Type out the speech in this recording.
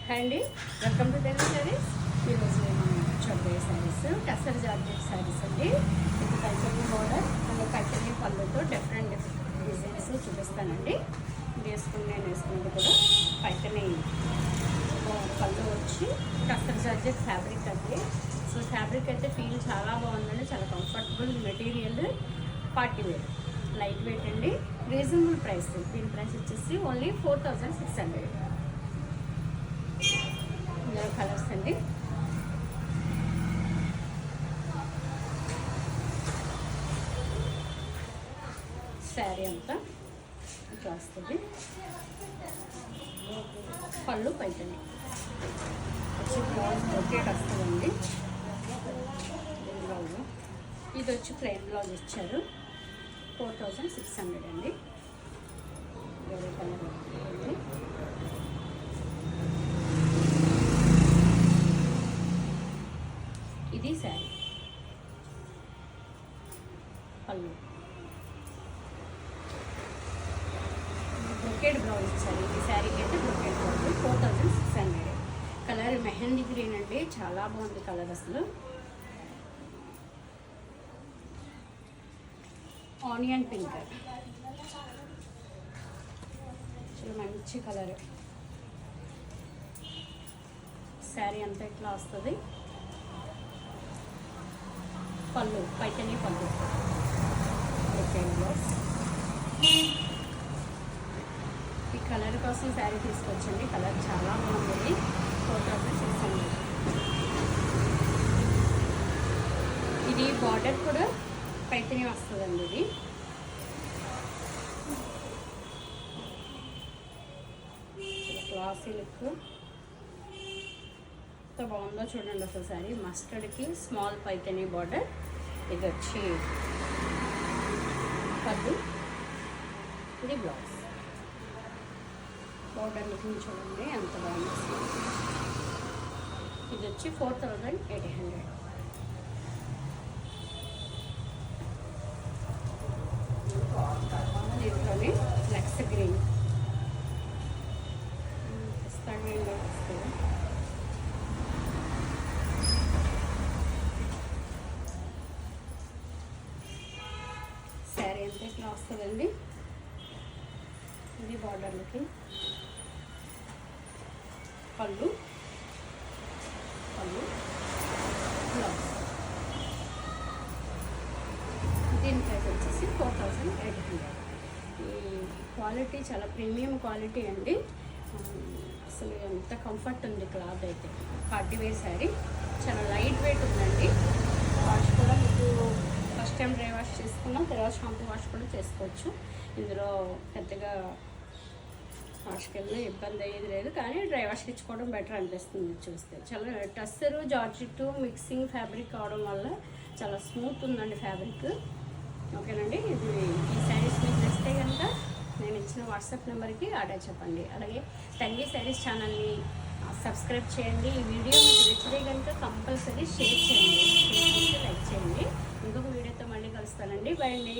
Hi అండి, welcome to Telugu saris. ఈరోజు నేను చూడబోయే శారీస్ టస్సర్ జార్జెట్ శారీస్ అండి. ఇది పైచని బోర్డర్ అండ్ పైచని పళ్ళుతో డిఫరెంట్ డిజైన్స్ చూపిస్తానండి. నేను వేసుకున్నది కూడా పైచని పళ్ళు వచ్చి టస్సర్ జార్జెట్ ఫ్యాబ్రిక్ అండి. సో ఫ్యాబ్రిక్ అయితే ఫీల్ చాలా బాగుందండి, చాలా comfortable material, party wear, light weight అండి, రీజనబుల్ ప్రైస్. దీని ప్రైస్ వచ్చేసి ఓన్లీ 4600. ఇందులో కలర్స్ అండి. శారీ అంతా ఇట్లా వస్తుంది. పళ్ళు పైతని వచ్చి బ్లౌజ్ బ్రొకెట్ వస్తుందండి. బ్లౌజ్ ఇది వచ్చి ప్లెయిన్ బ్లౌజ్ ఇచ్చారు. 4600 అండి. వేరే కలర్ ఉంది. ఇది శారీ పళ్ళు బ్రొకెట్ బ్లౌజ్ ఇచ్చారు. ఈ శారీకి అయితే brocade blouse 4600. Colour mehndi green అండి, చాలా బాగుంది కలర్. అసలు ఆనియన్ పింక్, చాలా మంచి కలర్. శారీ అంతా ఇట్లా వస్తుంది. పళ్ళు పైతని పళ్ళు ఈ కలర్ కోసం శారీ తీసుకొచ్చండి. కలర్ చాలా బాగుంది. 4600. ఇది బార్డర్ కూడా పైతని వస్తుందండి. ఇది క్లాసీ లుక్ ఎంత బాగుందో చూడండి. అసలు శారీ మస్టర్డ్కి స్మాల్ పైతని బార్డర్. ఇది వచ్చి పళ్ళు, ఇది బ్లౌజ్. బార్డర్ లుకింగ్ చూడండి ఎంత బాగుంది. ఇది వచ్చి 4800. దీంట్లోనే లెక్స్ గ్రీన్ వస్తుంది. శారీ అంతా ఇట్లా వస్తుందండి. ఇది బార్డర్ లుకింగ్. పళ్ళు బ్లౌజ్. దీని ప్రైస్ వచ్చేసి 4800. ఈ క్వాలిటీ చాలా ప్రీమియం క్వాలిటీ అండి. అసలు ఎంత కంఫర్ట్ ఉంది క్లాత్ అయితే. పార్టీ వేర్ శారీ, చాలా లైట్ వెయిట్ ఉందండి. వాష్ కూడా మీకు ఫస్ట్ టైం డ్రై వాష్ చేసుకున్నాం, తర్వాత షాంపూ వాష్ కూడా చేసుకోవచ్చు. ఇందులో పెద్దగా వాష్కి వెళ్ళినా ఇబ్బంది అయ్యేది లేదు, కానీ డ్రై వాష్కి ఇచ్చుకోవడం బెటర్ అనిపిస్తుంది చూస్తే. చాలా టస్సరు జార్జెట్ మిక్సింగ్ ఫ్యాబ్రిక్ అవడం వల్ల చాలా స్మూత్ ఉందండి ఫ్యాబ్రిక్. ఓకేనండి. ఇది ఈ శారీస్ మీకు నచ్చితే కనుక నేను ఇచ్చిన వాట్సాప్ నెంబర్కి ఆర్డర్ చెప్పండి. అలాగే తంగి శారీస్ ఛానల్ని సబ్స్క్రైబ్ చేయండి. ఈ వీడియో మీకు నచ్చితే కనుక కంపల్సరీ షేర్ చేయండి, లైక్ చేయండి. ఇంకొక వీడియోతో మళ్ళీ కలుస్తానండి. బాయ్ అండి.